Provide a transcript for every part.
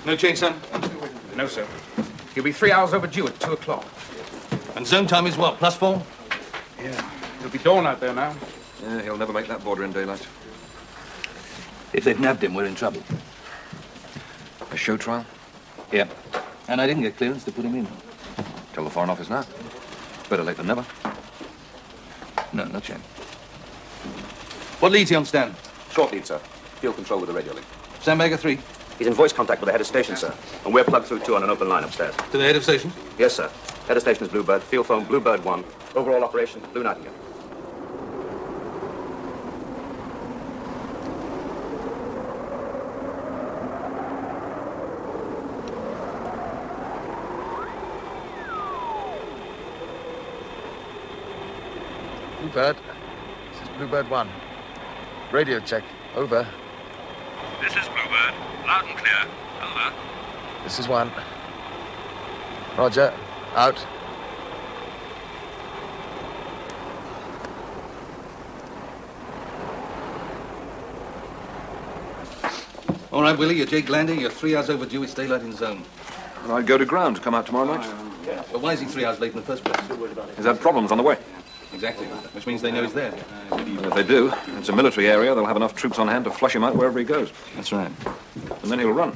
No change, son? No, sir. He'll be 3 hours overdue at 2 o'clock. And zone time is what, +4? Yeah. It'll be dawn out there now. Yeah, he'll never make that border in daylight. If they've nabbed him, we're in trouble. A show trial? Yeah. And I didn't get clearance to put him in. Tell the Foreign Office now. Better late than never. No, no chance. What lead's he on stand? Short lead, sir. Field control with the radio link. Sandbagger 3. He's in voice contact with the head of station, sir. And we're plugged through 2 on an open line upstairs. To the head of station? Yes, sir. Head of station is Bluebird. Field phone, Bluebird 1. Overall operation, Blue Nightingale. Bluebird. This is Bluebird 1. Radio check. Over. This is Bluebird. Loud and clear. Over. This is 1. Roger. Out. All right, Willie, you're Jake Lander. You're 3 hours overdue. It's daylight in zone. Well, I'd go to ground. Come out tomorrow night. But why is he 3 hours late in the first place? He's had problems on the way. Exactly. Which means they know he's there. Even if they do, it's a military area. They'll have enough troops on hand to flush him out wherever he goes. That's right. And then he'll run.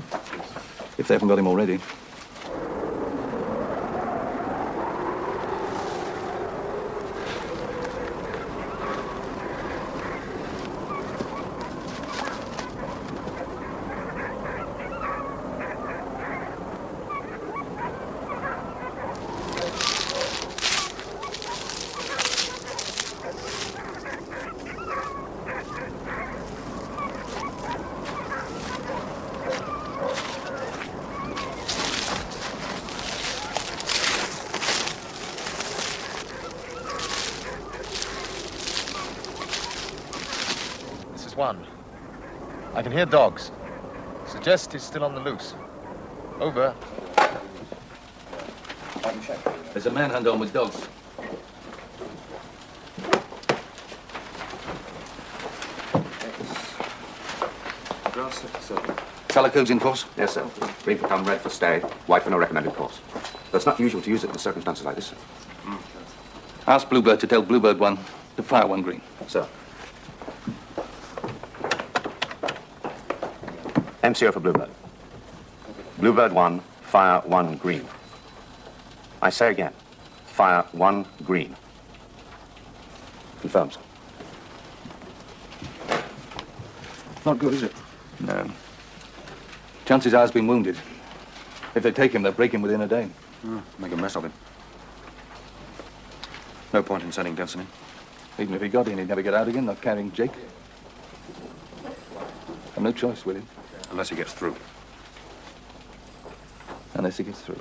If they haven't got him already. This is 1. I can hear dogs. Suggest he's still on the loose. Over. There's a manhunt on with dogs. Color codes in force? Yes, sir. Green for come, red for stay, white for no recommended course. But it's not usual to use it in circumstances like this, sir. Ask Bluebird to tell Bluebird 1 to fire 1 green. Sir. MCO for Bluebird. Bluebird 1, fire 1 green. I say again, fire 1 green. Confirmed, sir. Not good, is it? No. Chances are he's been wounded. If they take him, they'll break him within a day. Make a mess of him. No point in sending Denson in. Even if he got in, he'd never get out again, not carrying Jake. I've no choice, Willie. Unless he gets through. Unless he gets through.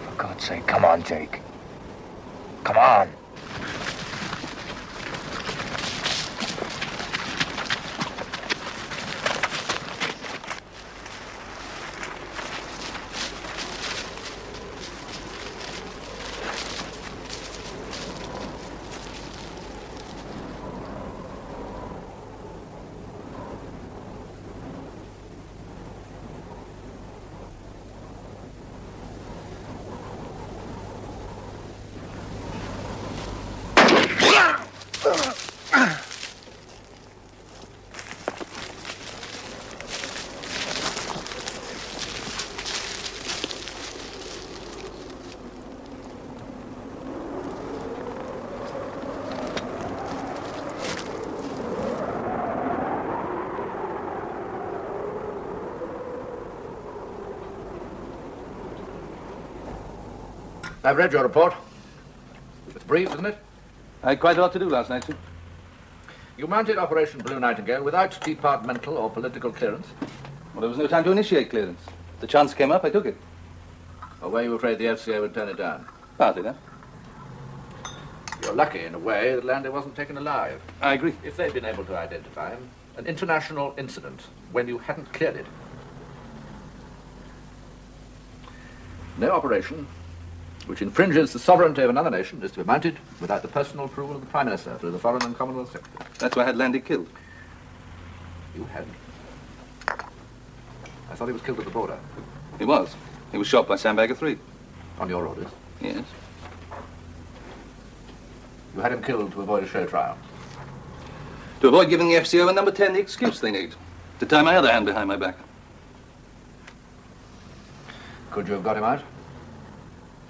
For God's sake, come on, Jake. Come on. I've read your report. It's brief, isn't it? I had quite a lot to do last night, sir. You mounted Operation Blue Nightingale without departmental or political clearance. Well, there was no time to initiate clearance. The chance came up, I took it. Or were you afraid the FCA would turn it down? Partly that. You're lucky, in a way, that Landy wasn't taken alive. I agree. If they'd been able to identify him, an international incident when you hadn't cleared it. No operation which infringes the sovereignty of another nation is to be mounted without the personal approval of the Prime Minister through the Foreign and Commonwealth Secretary. That's why I had Landy killed. You hadn't. I thought he was killed at the border. He was. He was shot by Sandbagger 3. On your orders. Yes. You had him killed to avoid a show trial. To avoid giving the FCO and Number 10 the excuse they need. To tie my other hand behind my back. Could you have got him out?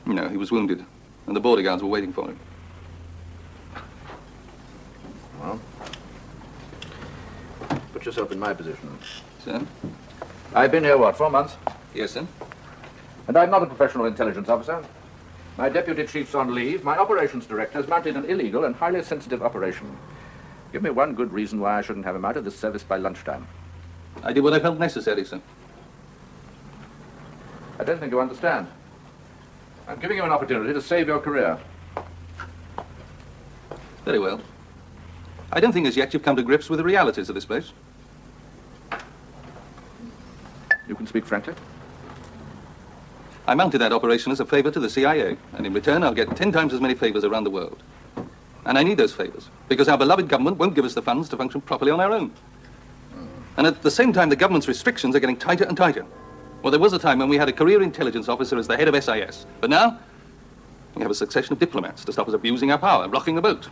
No, he was wounded. And the border guards were waiting for him. Well, put yourself in my position. Sir? I've been here, what, 4 months? Yes, sir? And I'm not a professional intelligence officer. My deputy chief's on leave. My operations director has mounted an illegal and highly sensitive operation. Give me one good reason why I shouldn't have him out of this service by lunchtime. I did what I felt necessary, sir. I don't think you understand. I'm giving you an opportunity to save your career. Very well. I don't think as yet you've come to grips with the realities of this place. You can speak frankly. I mounted that operation as a favor to the CIA, and in return I'll get 10 times as many favors around the world. And I need those favors, because our beloved government won't give us the funds to function properly on our own. And at the same time, the government's restrictions are getting tighter and tighter. Well, there was a time when we had a career intelligence officer as the head of SIS, but now we have a succession of diplomats to stop us abusing our power and rocking the boat.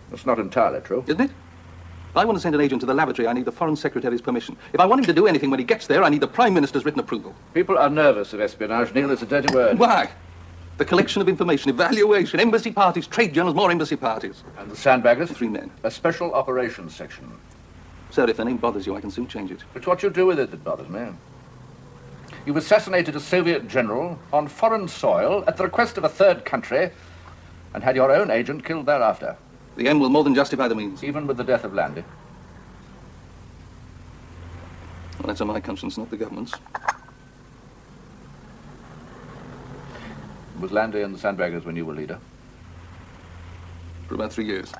That's not entirely true. Isn't it? If I want to send an agent to the laboratory, I need the Foreign Secretary's permission. If I want him to do anything when he gets there, I need the Prime Minister's written approval. People are nervous of espionage, Neil. It's a dirty word. Why? The collection of information, evaluation, embassy parties, trade journals, more embassy parties. And the Sandbaggers? 3 men. A special operations section. Sir, if the name bothers you, I can soon change it. It's what you do with it that bothers me. You assassinated a Soviet general on foreign soil at the request of a third country and had your own agent killed thereafter. The end will more than justify the means. Even with the death of Landy. Well, that's on my conscience, not the government's. Was Landy and the Sandbaggers when you were leader? For about 3 years.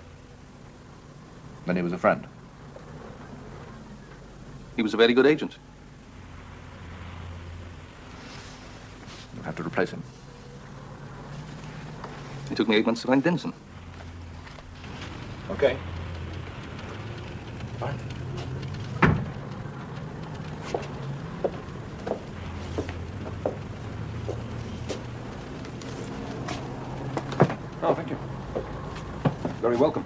Then he was a friend. He was a very good agent. You have to replace him. It took me 8 months to find Denison. Okay. Fine. Oh, thank you. Very welcome.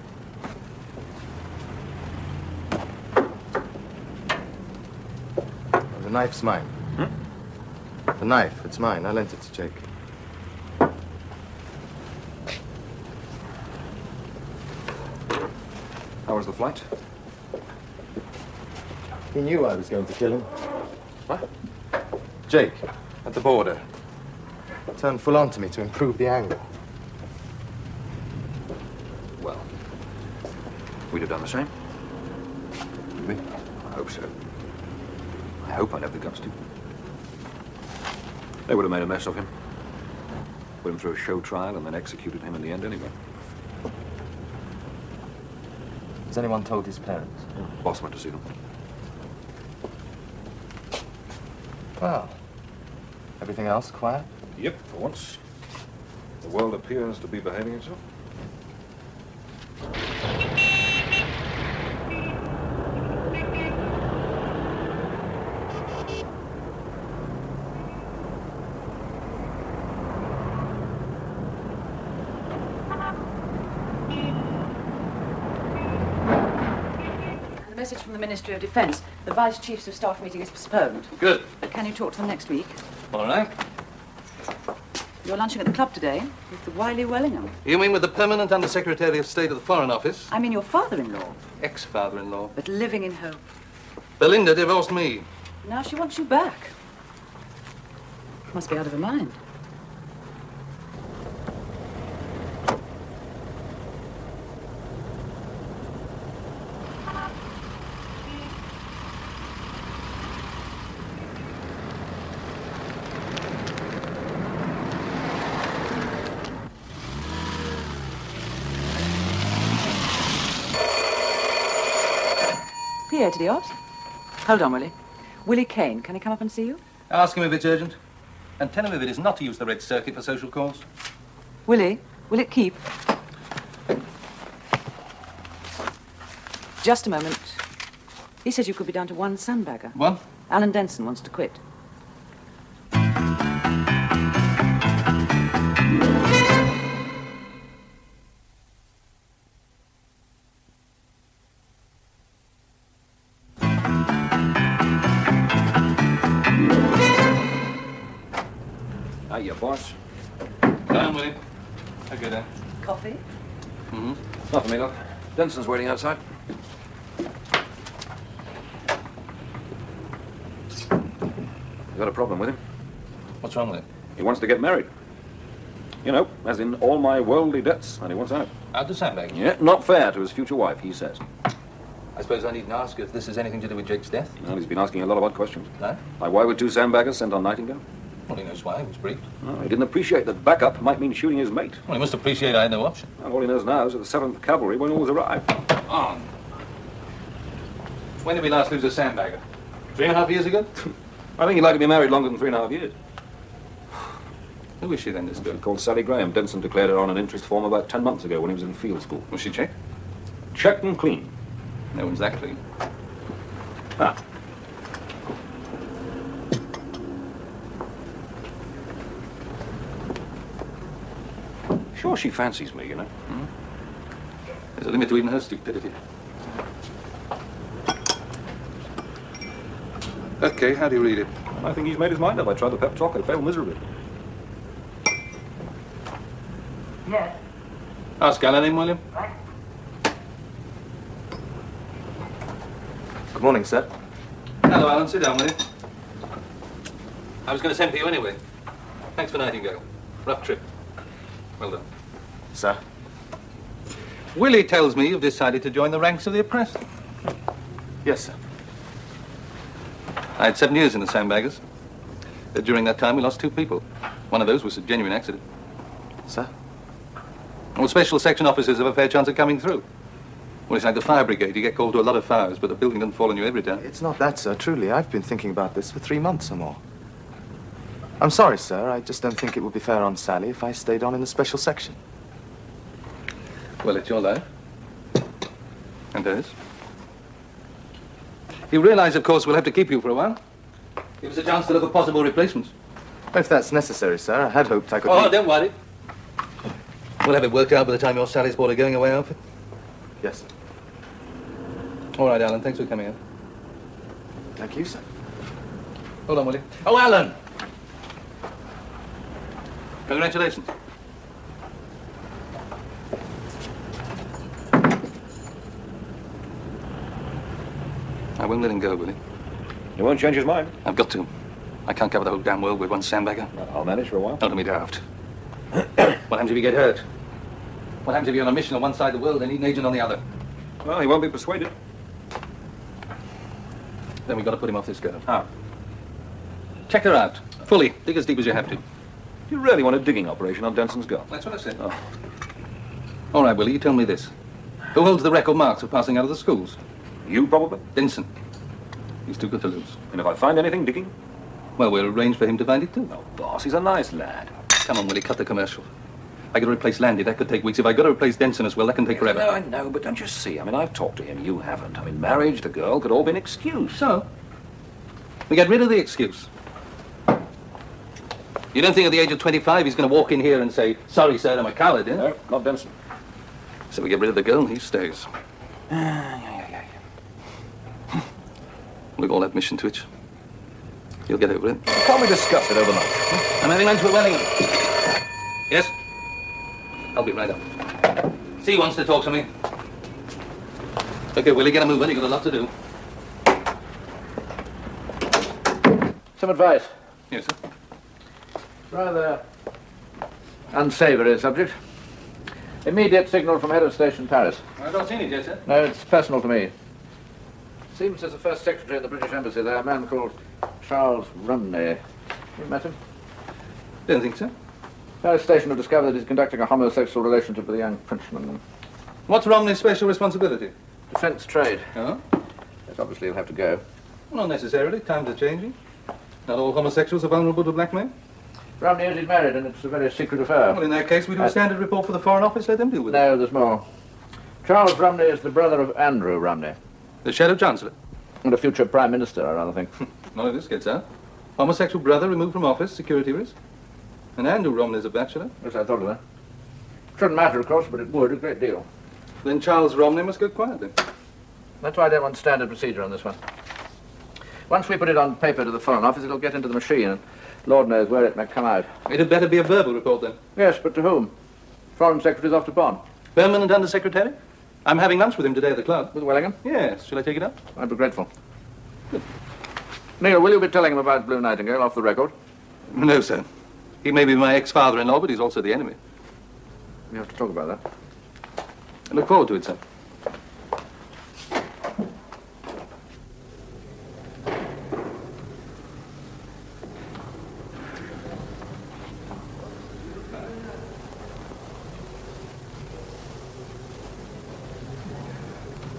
The knife's mine. The knife, it's mine. I lent it to Jake. How was the flight? He knew I was going to kill him. What? Jake, at the border. Turned full on to me to improve the angle. Well, we'd have done the same. Did we? I hope so. I hope I'd have the guts to. They would have made a mess of him. Put him through a show trial and then executed him in the end anyway. Has anyone told his parents? Boss went to see them. Well, everything else quiet? Yep, for once. The world appears to be behaving itself. A message from the Ministry of Defence. The Vice Chiefs of Staff meeting is postponed. Good. Can you talk to them next week? All right. You're lunching at the club today with the wily Wellingham. You mean with the permanent Undersecretary of State of the Foreign Office? I mean your father-in-law, Ex-father-in-law. but living in hope. Belinda divorced me. Now she wants you back. Must be out of her mind. PA to the ops. Hold on, Willie. Willie Kane, can he come up and see you? Ask him if it's urgent. And tell him if it is not to use the red circuit for social calls. Willie, will it keep? Just a moment. He says you could be down to one sandbagger. One? Alan Denson wants to quit. Hiya, boss. Down with him. Okay, then. Coffee? Mm-hmm. Not for me, look. Denson's waiting outside. I've got a problem with him. What's wrong with it? He wants to get married. You know, as in all my worldly debts, and he wants out. Out to Sandbaggers? Yeah, not fair to his future wife, he says. I suppose I needn't ask if this has anything to do with Jake's death? Well, he's been asking a lot of odd questions. No? Like, why were 2 sandbaggers sent on Nightingale? Well, he knows why. He was briefed. Oh, he didn't appreciate that backup might mean shooting his mate. Well, he must appreciate I had no option. Well, all he knows now is that the 7th Cavalry won't always arrive. On. When did we last lose a sandbagger? 3.5 years ago? I think he'd like to be married longer than 3.5 years. Who is she then, this girl? Called Sally Graham. Denson declared her on an interest form about 10 months ago when he was in field school. Was she checked? Checked and clean. No one's that clean. Ah. Sure she fancies me, you know. There's a limit to even her stupidity. Okay, how do you read it? I think he's made his mind up. I tried the pep talk. I failed miserably. Yes. Ask Alan in, William. Good morning, sir. Hello, Alan. Sit down, will you? I was going to send for you anyway. Thanks for Nightingale. Rough trip. Well done. Sir? Willie tells me you've decided to join the ranks of the oppressed. Yes, sir. I had 7 years in the Sandbaggers. During that time, we lost 2 people. One of those was a genuine accident. Sir? Well, special section officers have a fair chance of coming through. Well, it's like the fire brigade. You get called to a lot of fires, but the building doesn't fall on you every time. It's not that, sir. Truly, I've been thinking about this for 3 months or more. I'm sorry, sir. I just don't think it would be fair on Sally if I stayed on in the special section. Well, it's your life. And hers. You realize, of course, we'll have to keep you for a while. Give us a chance to look at possible replacements. If that's necessary, sir. I had hoped I could... Oh, don't worry. We'll have it worked out by the time your Sally's bought a going-away outfit. Yes, sir. All right, Alan. Thanks for coming in. Thank you, sir. Hold on, will you? Oh, Alan! Congratulations. I won't let him go, will he? He won't change his mind. I've got to. I can't cover the whole damn world with one sandbagger. I'll manage for a while. Don't be daft. What happens if you get hurt? What happens if you're on a mission on one side of the world and need an agent on the other? Well, he won't be persuaded. Then we've got to put him off this girl. How? Check her out. Fully. Dig as deep as you have to. You really want a digging operation on Denson's girl? That's what I said. Oh. All right, Willie, you tell me this. Who holds the record marks of passing out of the schools? You, probably? Denson. He's too good to lose. And if I find anything digging? Well, we'll arrange for him to find it too. Oh, boss, he's a nice lad. Come on, Willie, cut the commercial. I got to replace Landy. That could take weeks. If I got to replace Denson as well, that can take forever. No, I know, but don't you see? I mean, I've talked to him. You haven't. I mean, marriage, the girl, could all be an excuse. So, we get rid of the excuse. You don't think at the age of 25 he's going to walk in here and say, sorry, sir, I'm a coward, eh? No, not Denson. So we get rid of the girl and he stays. We've all had mission twitch. You'll get over it. Can't we discuss it overnight? I'm having lunch with Wellingham. Yes? I'll be right up. See, wants to talk to me. Okay, Willie, get a move on. You've got a lot to do. Some advice. Yes, sir. Rather unsavory subject. Immediate signal from head of station Paris. I've not seen it yet, sir. No, it's personal to me. Seems there's a first secretary in the British Embassy there, a man called Charles Rumney. You met him? Don't think so. Paris station have discovered that he's conducting a homosexual relationship with a young Frenchman. What's Romney's special responsibility? Defence trade. Oh? Yes, obviously he'll have to go. Not necessarily. Times are changing. Not all homosexuals are vulnerable to blackmail. Romney is married, and it's a very secret affair. Well, in that case, we do a standard report for the Foreign Office. Let them deal with it. No, there's more. Charles Romney is the brother of Andrew Romney. The Shadow Chancellor. And a future Prime Minister, I rather think. None of this gets out. Homosexual brother removed from office, security risk. And Andrew Romney's a bachelor. Yes, I thought of that. Shouldn't matter, of course, but it would a great deal. Then Charles Romney must go quietly. That's why I don't want standard procedure on this one. Once we put it on paper to the Foreign Office, it'll get into the machine, and Lord knows where it may come out. It had better be a verbal report, then. Yes, but to whom? Foreign Secretary's off to Bonn. Permanent Undersecretary? I'm having lunch with him today at the club. With Wellingham? Yes. Shall I take it up? I'd be grateful. Good. Neil, will you be telling him about Blue Nightingale off the record? No, sir. He may be my ex-father-in-law, but he's also the enemy. We have to talk about that. I look forward to it, sir.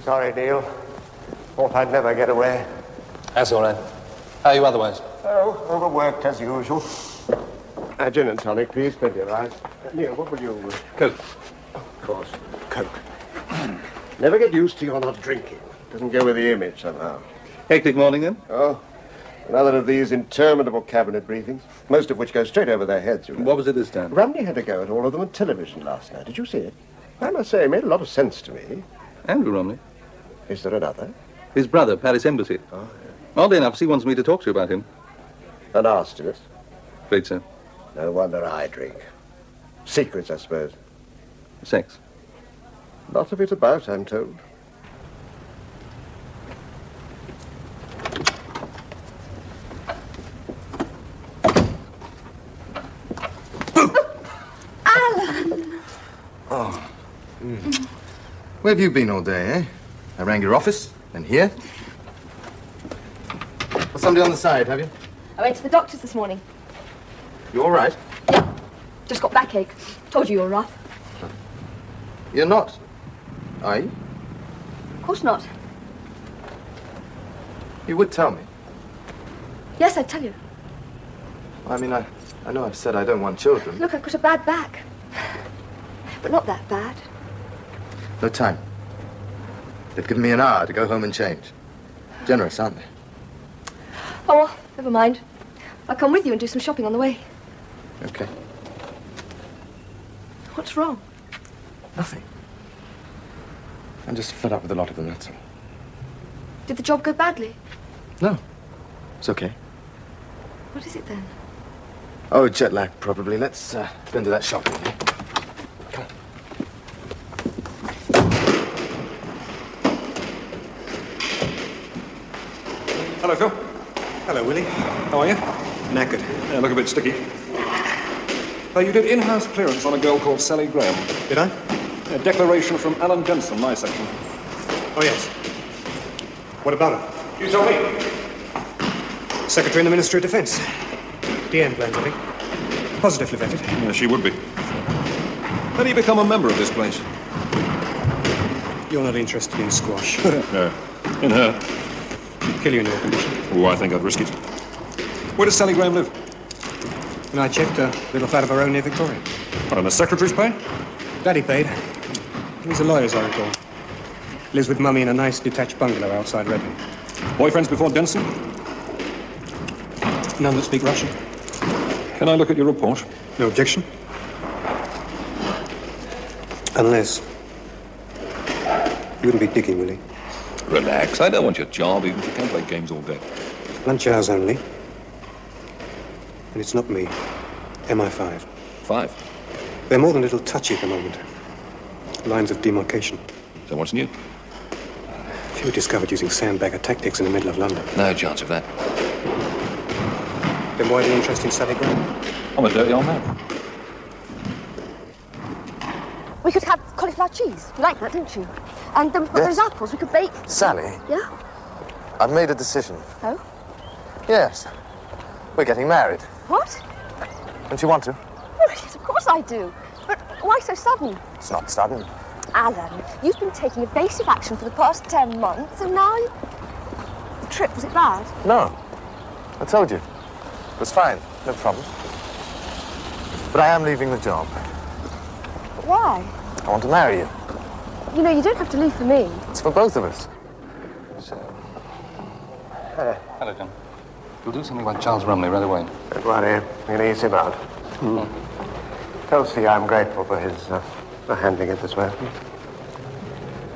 Sorry, Neil. Thought I'd never get away. That's all right. How are you otherwise? Oh, overworked as usual. Gin and tonic, please. Plenty of ice. Neil, what will you... Coke. Of course, Coke. Never get used to your not drinking. Doesn't go with the image somehow. Hectic morning, then? Oh, another of these interminable cabinet briefings, most of which go straight over their heads, you know. What was it this time? Romney had to go at all of them on television last night. Did you see it? I must say, it made a lot of sense to me. Andrew Romney. Is there another? His brother, Paris Embassy. Oh, yeah. Oddly enough, he wants me to talk to you about him. An arsonist? Afraid so. No wonder I drink. Secrets, I suppose. Sex. Lot of it about, I'm told. Alan! Oh. Where have you been all day, eh? I rang your office, then here. Got somebody on the side, have you? I went to the doctor's this morning. You all right? Yeah. Just got backache. Told you were rough. You're not, are you? Of course not. You would tell me. Yes, I'd tell you. I mean, I know I've said I don't want children. Look, I've got a bad back. But not that bad. No time. They've given me an hour to go home and change. Generous, aren't they? Oh, well, never mind. I'll come with you and do some shopping on the way. Okay. What's wrong? Nothing. I'm just fed up with a lot of them, that's all. Did the job go badly? No. It's okay. What is it then? Oh, jet lag, probably. Let's go into that shopping. Eh? Come on. Hello, Phil. Hello, Willie. How are you? Knackered. Yeah, look a bit sticky. You did in-house clearance on a girl called Sally Graham. Did I? A declaration from Alan Denson, my section. Oh, yes. What about her? You tell me. Secretary in the Ministry of Defence. DM plans, I think. Positively vetted. Yeah, she would be. How do you become a member of this place? You're not interested in squash. No. In her. She'd kill you in your condition. Oh, I think I'd risk it. Where does Sally Graham live? And I checked a little flat of her own near Victoria. What, on the secretary's pay? Daddy paid. He's a lawyer, as I recall. Lives with Mummy in a nice detached bungalow outside Reading. Boyfriends before Denson? None that speak Russian. Can I look at your report? No objection. Unless... You wouldn't be digging, Willie. Relax. I don't want your job, even if you can't play games all day. Lunch hours only. And it's not me. MI5. 5. They're more than a little touchy at the moment. Lines of demarcation. So what's new? Few discovered using sandbagger tactics in the middle of London. No chance of that. Then why the interest in Sally Graham? I'm a dirty old man. We could have cauliflower cheese. You like that, didn't you? And those apples we could bake. Sally? Yeah? I've made a decision. Oh? Yes. We're getting married. What? Don't you want to? Oh, yes, of course I do. But why so sudden? It's not sudden. Alan, you've been taking evasive action for the past 10 months, and now you... trip, was it bad? No. I told you. It was fine. No problem. But I am leaving the job. Why? I want to marry you. You know, you don't have to leave for me. It's for both of us. Hello, John. You'll do something like Charles Rumley right away. Don't worry, we'll ease him out. Tell C I'm grateful for his for handling it this way.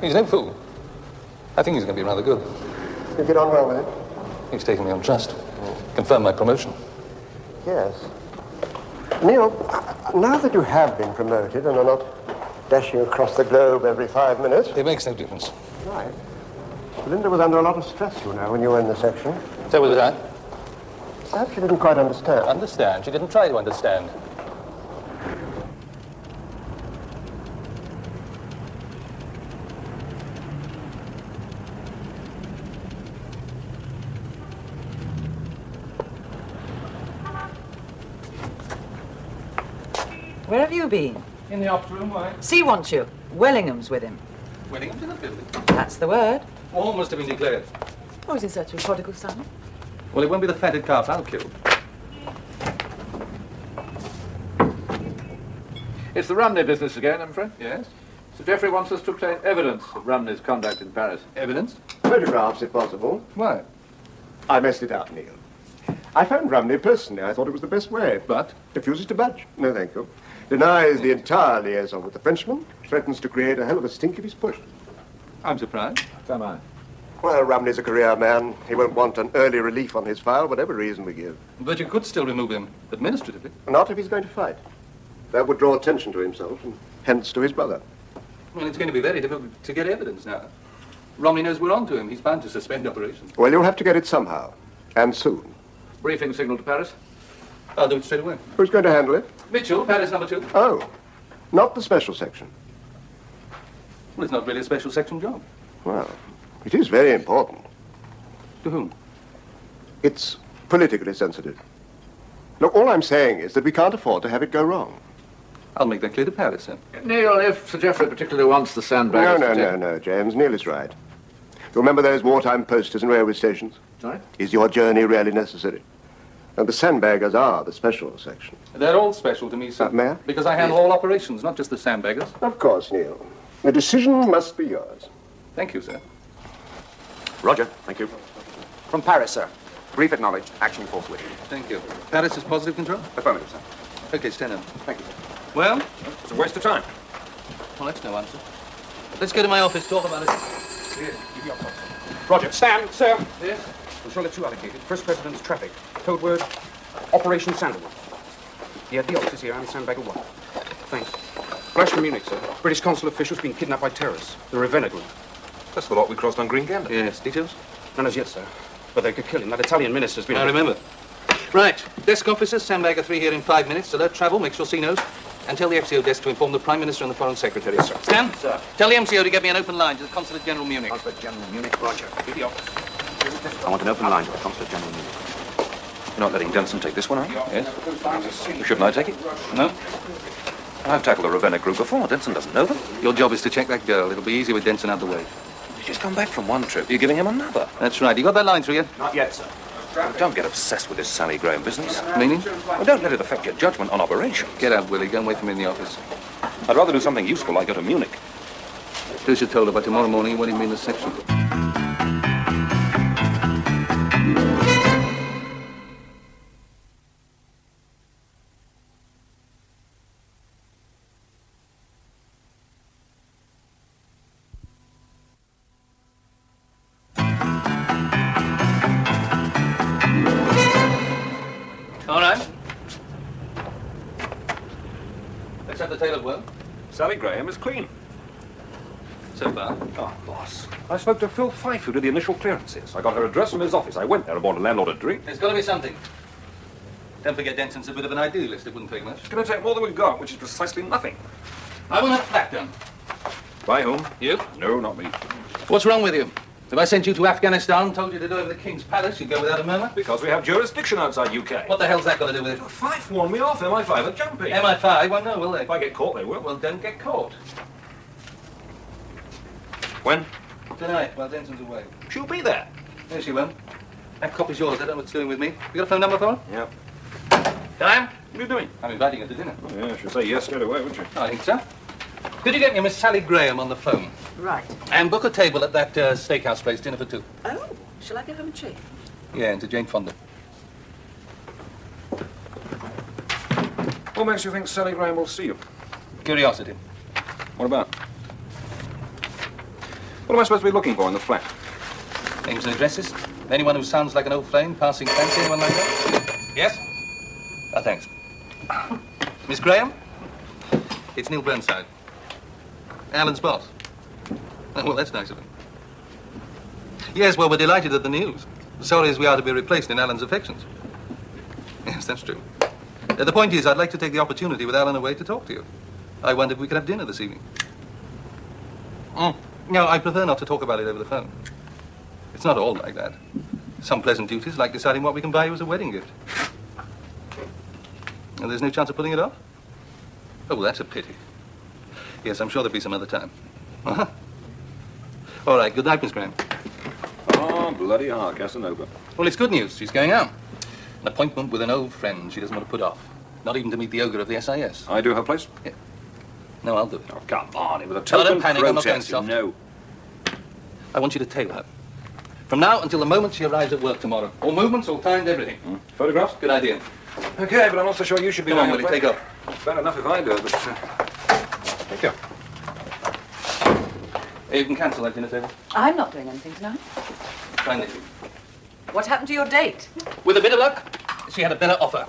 He's no fool. I think he's going to be rather good. You get on well with him? He's taken me on trust. Confirmed my promotion. Yes. Neil, now that you have been promoted and are not dashing across the globe every 5 minutes... It makes no difference. Right. Linda was under a lot of stress, you know, when you were in the section. So was I. Perhaps she didn't quite understand. Understand? She didn't try to understand. Where have you been? In the opera room, why? C wants you. Wellingham's with him. Wellingham's in the building. That's the word. All must have been declared. Oh, is in search of a prodigal son? Well, it won't be the fatted calf I'll kill. It's the Rumney business again, I'm afraid. Yes? Sir Geoffrey wants us to obtain evidence of Rumney's conduct in Paris. Evidence? Photographs, if possible. Why? I messed it up, Neil. I phoned Rumney personally. I thought it was the best way. But? Refuses to budge. No, thank you. Denies the entire liaison with the Frenchman. Threatens to create a hell of a stink if he's pushed. I'm surprised. So am I. Well, Rumney's a career man. He won't want an early relief on his file, whatever reason we give. But you could still remove him administratively. Not if he's going to fight. That would draw attention to himself, and hence to his brother. Well, it's going to be very difficult to get evidence now. Romney knows we're on to him. He's bound to suspend operations. Well, you'll have to get it somehow, and soon. Briefing signal to Paris. I'll do it straight away. Who's going to handle it? Mitchell, Paris number 2. Oh, not the special section. Well, it's not really a special section job. Well, it is very important. To whom? It's politically sensitive. Look, all I'm saying is that we can't afford to have it go wrong. I'll make that clear to Paris, then. Neil, if Sir Geoffrey particularly wants the Sandbaggers... No, James. Neil is right. You remember those wartime posters in railway stations? Sorry? Is your journey really necessary? And the Sandbaggers are the special section. They're all special to me, sir. May I? Because I handle all operations, not just the Sandbaggers. Of course, Neil. The decision must be yours. Thank you, sir. Roger, thank you. From Paris, sir. Brief acknowledged. Action forthwith. Thank you. Paris is positive control? Affirmative, sir. Okay, stand up. Thank you, sir. Well? It's a waste of time. Well, that's no answer. Let's go to my office, talk about it. Yes, give me your thoughts. Roger. Stand, sir. Yes? Controller 2 allocated. First President's traffic. Code word, Operation Sandalwood. The office here, and Sandbagger 1. Thanks. Flash from Munich, sir. British consul officials being kidnapped by terrorists. The Ravenna group. That's the lot we crossed on Green Gander. Yes, details? None as yet, sir. But they could kill him. That Italian minister's been... I remember. Right. Desk officers, Sandbagger 3 here in 5 minutes. Alert travel, make sure C knows. And tell the FCO desk to inform the Prime Minister and the Foreign Secretary. Yes, sir. Stan? Sir. Tell the MCO to get me an open line to the Consulate General Munich. Consulate General Munich. Roger. Give the office. I want an open line to the Consulate General Munich. You're not letting Denson take this one, are you? Yes. Shouldn't I take it? No. I've tackled the Ravenna group before. Denson doesn't know them. Your job is to check that girl. It'll be easier with Denson out the way. You just come back from one trip. You're giving him another. That's right. You got that line through you? Not yet, sir. Don't get obsessed with this Sally Graham business. Meaning? Well, don't let it affect your judgment on operations. Get out, Willie. Go and wait for me in the office. I'd rather do something useful like go to Munich. Do as you're told, by tomorrow morning you won't even be in the section. All right. Let's have the tale of woe. Sally Graham is clean. So far. Oh, boss. I spoke to Phil Fife, who did the initial clearances. I got her address from his office. I went there and bought a landlord a drink. There's got to be something. Don't forget Denson's a bit of an idealist. It wouldn't take much. It's going to take more than we've got, which is precisely nothing. I want that flat done. By whom? You? No, not me. What's wrong with you? If I sent you to Afghanistan and told you to do over the King's Palace, you'd go without a murmur? Because we have jurisdiction outside UK. What the hell's that got to do with it? Fife warned me off. MI5 are jumping. MI5 won't know, will they? If I get caught, they will. Well, don't get caught. When? Tonight, while Denson's away. She'll be there. There she went. That copy's yours. I don't know what it's doing with me. You got a phone number for her? Yep. Diane? What are you doing? I'm inviting her to dinner. Oh, yeah, she'll say yes straight away, wouldn't you? I think so. Could you get me Miss Sally Graham on the phone? Right. And book a table at that steakhouse place, dinner for two. Oh, shall I get home and check? Yeah, and to Jane Fonda. What makes you think Sally Graham will see you? Curiosity. What about? What am I supposed to be looking for in the flat? Names and addresses? Anyone who sounds like an old flame, passing fancy, anyone like that? Yes? Thanks. Miss Graham? It's Neil Burnside. Alan's boss. Oh, well, that's nice of him. Yes, well, we're delighted at the news. Sorry as we are to be replaced in Alan's affections. Yes, that's true. The point is, I'd like to take the opportunity with Alan away to talk to you. I wondered if we could have dinner this evening. No, I prefer not to talk about it over the phone. It's not all like that. Some pleasant duties, like deciding what we can buy you as a wedding gift. And there's no chance of putting it off? Oh, well, that's a pity. Yes, I'm sure there'll be some other time. Uh-huh. All right, good night, Miss Graham. Oh, bloody hell, Casanova. Well, it's good news. She's going out. An appointment with an old friend she doesn't want to put off. Not even to meet the ogre of the SIS. I do her place? Yeah. No, I'll do it. Oh, come on, it was a No, token don't panic, I'm not going protest, soft. No. I want you to tail her. From now until the moment she arrives at work tomorrow. All movements, all timed, everything. Photographs? Good idea. Okay, but I'm not so sure you should be Come on, doing Willie, it. take off. Bad enough if I do it, but... Thank you. You can cancel that dinner table. I'm not doing anything tonight. Fine, Nicky. What happened to your date? With a bit of luck, she had a better offer.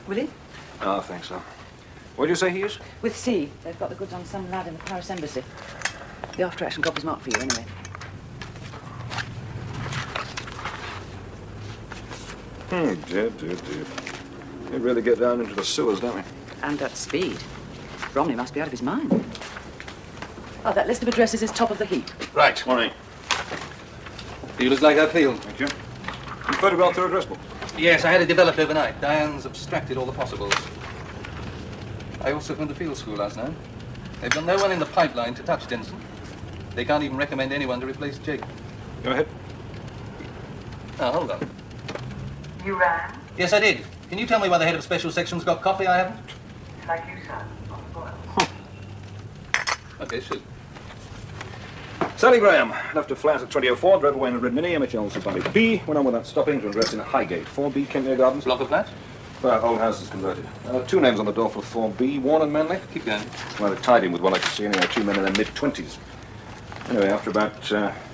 Will he? Oh, I think so. What did you say he is? With C. They've got the goods on some lad in the Paris embassy. The after-action copy's marked for you, anyway. Dear. We really get down into the sewers, don't we? And at speed. Bromley must be out of his mind. Oh, that list of addresses is top of the heap. Right. Morning. You look like I feel. Thank you. You photographed her address book? Yes, I had it developed overnight. Diane's abstracted all the possibles. I also phoned the field school last night. They've got no one in the pipeline to touch Denson. They can't even recommend anyone to replace Jake. Go ahead. Oh, hold on. You rang? Yes, I did. Can you tell me why the head of special section's got coffee I haven't? Like you, sir. Okay, shoot. Sally Graham left her flat at 2004, drove away in a red Mini, MHL Safari B, went on without stopping to address in Highgate, 4B, Kentmere Gardens. Block of flats? Well, old house is converted. Two names on the door for 4B, Warren and Manley. Keep going. Well, they tied him with what I could see anyway, two men in their mid-20s. Anyway, after about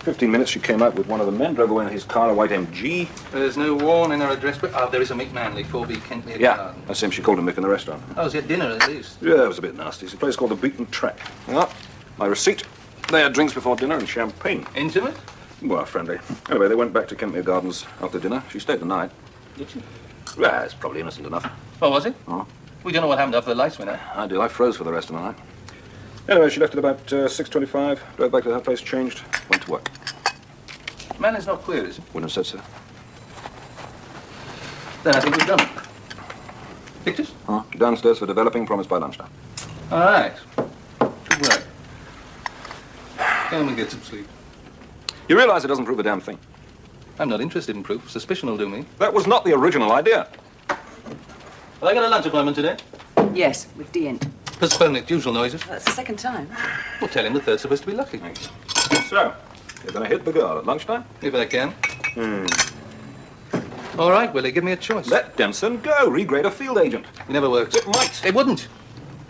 15 minutes, she came out with one of the men, drove away in his car, a white MG. There's no warn in her address book. Oh, there is a Mick Manley, 4B Kentmere Yeah, Garden. that's him. She called him Mick in the restaurant. Oh, was he at dinner at least? Yeah, it was a bit nasty. It's a place called the Beaten Track. Ah, my receipt. They had drinks before dinner and champagne. Intimate? Well, friendly. Anyway, they went back to Kentmere Gardens after dinner. She stayed the night. Did she? Yeah, it's probably innocent enough. Oh, was it? Oh. We don't know what happened after the lights went out. I do. I froze for the rest of the night. Anyway, she left at about 6:25, drove back to her place, changed, went to work. Manley's not queer, is he? Wouldn't have said so. Then I think we've done it. Pictures? Huh? Downstairs for developing, promised by lunchtime. All right. Good work. Come and get some sleep. You realize it doesn't prove a damn thing? I'm not interested in proof. Suspicion will do me. That was not the original idea. Have I got a lunch appointment today? Yes, with Dient. Postpone it. Usual noises. That's the second time. Well, tell him the third's supposed to be lucky. So, you're going to hit the girl at lunchtime? If I can. All right, Willie, give me a choice. Let Denson go. Regrade a field agent. It never works. It might. It wouldn't.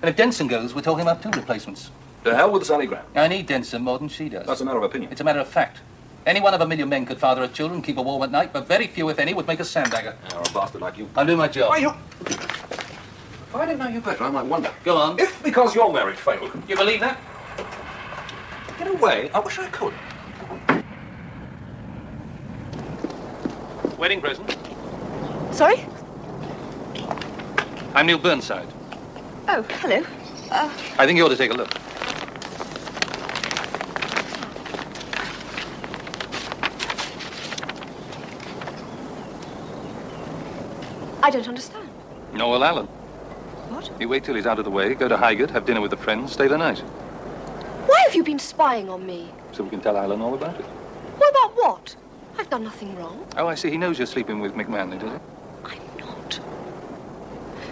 And if Denson goes, we're talking about 2 replacements. To hell with Sally Graham. I need Denson more than she does. That's a matter of opinion. It's a matter of fact. Any one of 1,000,000 men could father a children, keep her warm at night, but very few, if any, would make a sandbagger. Or a bastard like you. I'm doing my job. Why, you... If I didn't know you better, I might wonder. Go on. If, because your marriage failed... You believe that? In a way, I wish I could. Wedding present. Sorry? I'm Neil Burnside. Oh, hello. I think you ought to take a look. I don't understand. Noel Allen. What? You wait till he's out of the way, go to Highgate, have dinner with a friend, stay the night. Why have you been spying on me? So we can tell Allen all about it. What about what? I've done nothing wrong. Oh, I see. He knows you're sleeping with Mick Manley, does he? I'm not.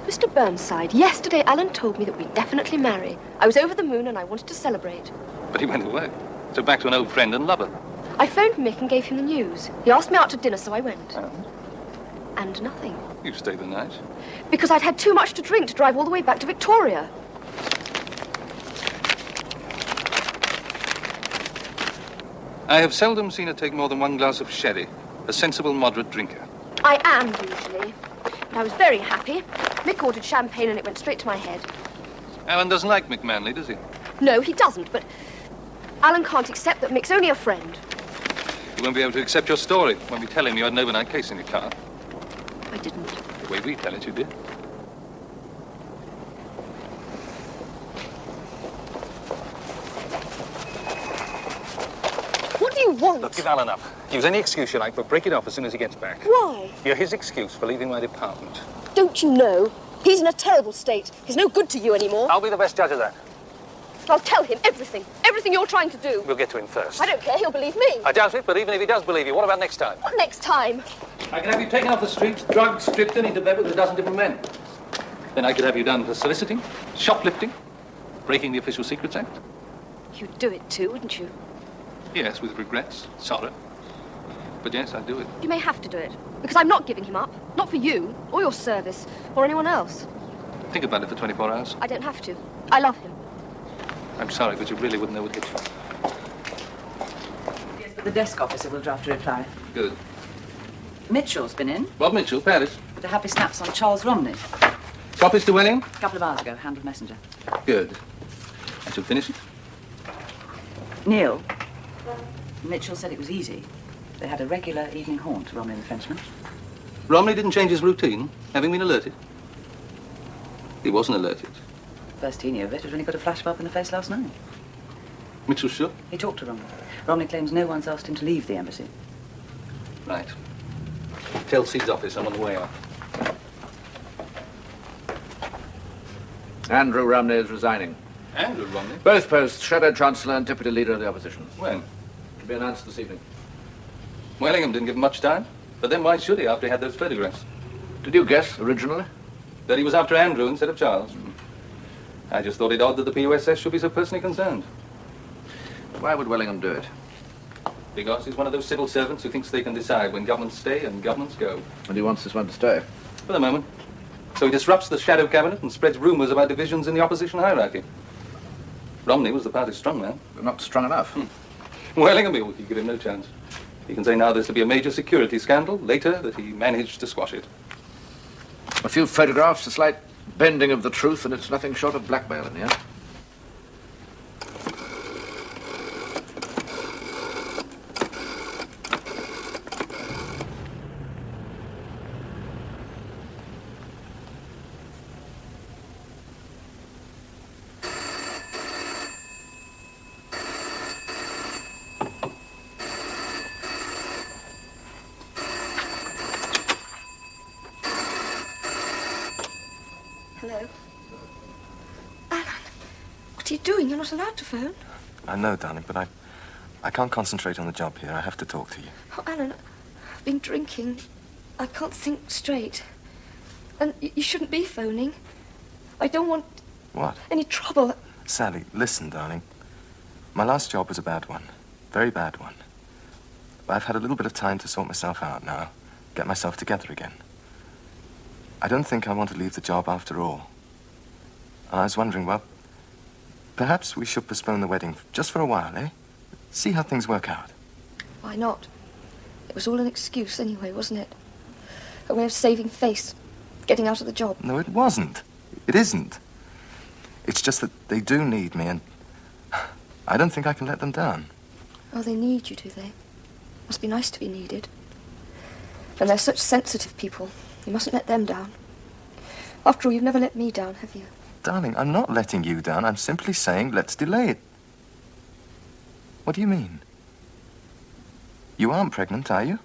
Mr. Burnside, yesterday Alan told me that we'd definitely marry. I was over the moon and I wanted to celebrate. But he went away. So back to an old friend and lover. I phoned Mick and gave him the news. He asked me out to dinner, so I went. Oh. And nothing. You stayed the night. Because I'd had too much to drink to drive all the way back to Victoria. I have seldom seen her take more than 1 glass of sherry. A sensible, moderate drinker. I am, usually. But I was very happy. Mick ordered champagne and it went straight to my head. Alan doesn't like Mick Manley, does he? No, he doesn't, but Alan can't accept that Mick's only a friend. He won't be able to accept your story when we tell him you had an overnight case in your car. I didn't. The way we tell it, you did. What do you want? Look, give Alan up. Use any excuse you like, but break it off as soon as he gets back. Why? You're his excuse for leaving my department. Don't you know? He's in a terrible state. He's no good to you anymore. I'll be the best judge of that. I'll tell him everything. Everything you're trying to do. We'll get to him first. I don't care. He'll believe me. I doubt it, but even if he does believe you, what about next time? What next time? I can have you taken off the streets, drugged, stripped, and into bed with a dozen different men. Then I could have you done for soliciting, shoplifting, breaking the Official Secrets Act. You'd do it too, wouldn't you? Yes, with regrets, sorrow. But yes, I'd do it. You may have to do it. Because I'm not giving him up. Not for you, or your service, or anyone else. Think about it for 24 hours. I don't have to. I love him. I'm sorry, but you really wouldn't know what hit you. Yes, but the desk officer will draft a reply. Good. Mitchell's been in. Bob Mitchell, Paris. With the happy snaps on Charles Romney. Copies to Welling? A couple of hours ago, hand of messenger. Good. I shall finish it. Neil. Mitchell said it was easy. They had a regular evening haunt, Romney and the Frenchman. Romney didn't change his routine, having been alerted. He wasn't alerted. First he knew of it was when he got a flashbulb in the face last night. Mitchell shook? He talked to Romney. Romney claims no one's asked him to leave the embassy. Right. Tell Seed's office I'm on the way out. Andrew Romney is resigning. Andrew Romney? Both posts, Shadow Chancellor and Deputy Leader of the Opposition. When? To be announced this evening. Wellingham didn't give him much time. But then why should he after he had those photographs? Did you guess, originally? That he was after Andrew instead of Charles. I just thought it odd that the POSS should be so personally concerned. Why would Wellingham do it? Because he's one of those civil servants who thinks they can decide when governments stay and governments go. And he wants this one to stay. For the moment. So he disrupts the shadow cabinet and spreads rumours about divisions in the opposition hierarchy. Romney was the party's strongman. But not strong enough. Wellingham will give him no chance. He can say now there's to be a major security scandal, later that he managed to squash it. A few photographs, a slight bending of the truth, and it's nothing short of blackmail in the end. Hello. Alan, what are you doing? You're not allowed to phone. I know, darling, but I can't concentrate on the job here. I have to talk to you. Oh, Alan, I've been drinking. I can't think straight. And you shouldn't be phoning. I don't want... What? Any trouble. Sally, listen, darling. My last job was a bad one. Very bad one. But I've had a little bit of time to sort myself out now. Get myself together again. I don't think I want to leave the job after all. And I was wondering, well, perhaps we should postpone the wedding just for a while, eh? See how things work out. Why not? It was all an excuse anyway, wasn't it? A way of saving face, getting out of the job. No, it wasn't. It isn't. It's just that they do need me, and I don't think I can let them down. Oh, they need you, do they? Must be nice to be needed. And they're such sensitive people. You mustn't let them down. After all, you've never let me down, have you? Darling, I'm not letting you down. I'm simply saying let's delay it. What do you mean? You aren't pregnant, are you?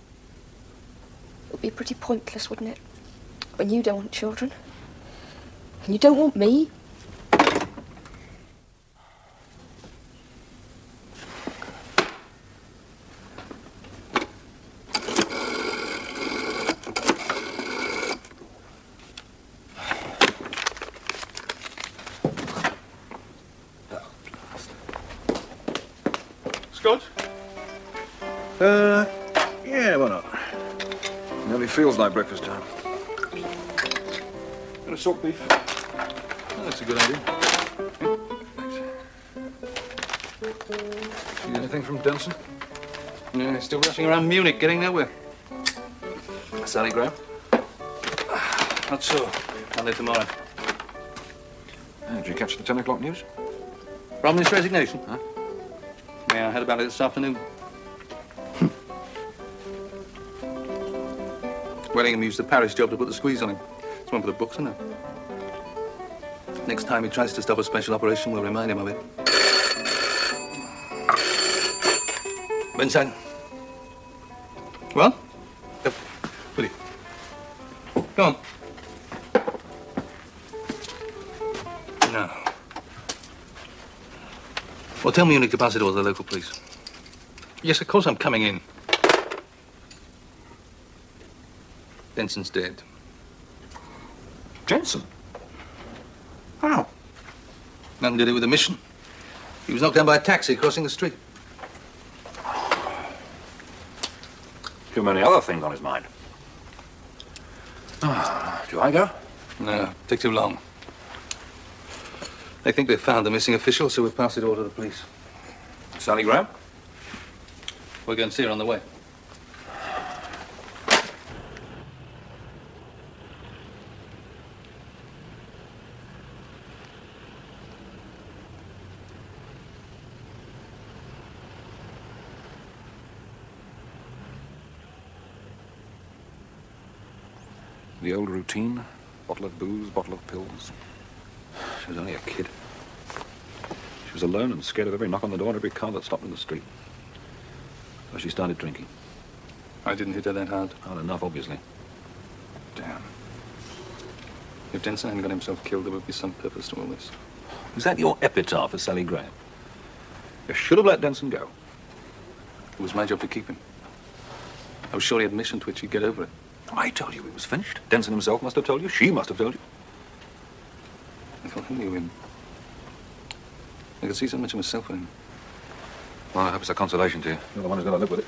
It would be pretty pointless, wouldn't it? When you don't want children. And you don't want me. Scotch? Yeah, why not? Nearly feels like breakfast time. And a salt beef. Oh, that's a good idea. See anything from Denson? Yeah, he's still rushing around Munich, getting nowhere. Sally Graham? Not sure. I'll know tomorrow. Did you catch the 10 o'clock news? Romney's resignation? Huh? Yeah, I heard about it this afternoon. Wellingham used the parish job to put the squeeze on him. It's one for the books, isn't it? Next time he tries to stop a special operation, we'll remind him of it. Vincent. Well? Will you? Come on. No. Well, tell Munich to pass it all to the local police. Yes, of course I'm coming in. Denson's dead. Jensen? How? Nothing to do with the mission. He was knocked down by a taxi crossing the street. Too many other things on his mind. Do I go? No, take too long. They think they've found the missing official, so we'll pass it all to the police. Sally Graham? We're going to see her on the way. The old routine. Bottle of booze, bottle of pills. She was only a kid. She was alone and scared of every knock on the door and every car that stopped in the street. So she started drinking. I didn't hit her that hard. Hard enough, obviously. Damn. If Denson hadn't got himself killed, there would be some purpose to all this. Is that your epitaph for Sally Graham? You should have let Denson go. It was my job to keep him. I was sure he had a mission to which he'd get over it. I told you he was finished. Denson himself must have told you. She must have told you. I thought who knew him? I could see so much of myself in him. Well, I hope it's a consolation to you. You're the one who's got to live with it.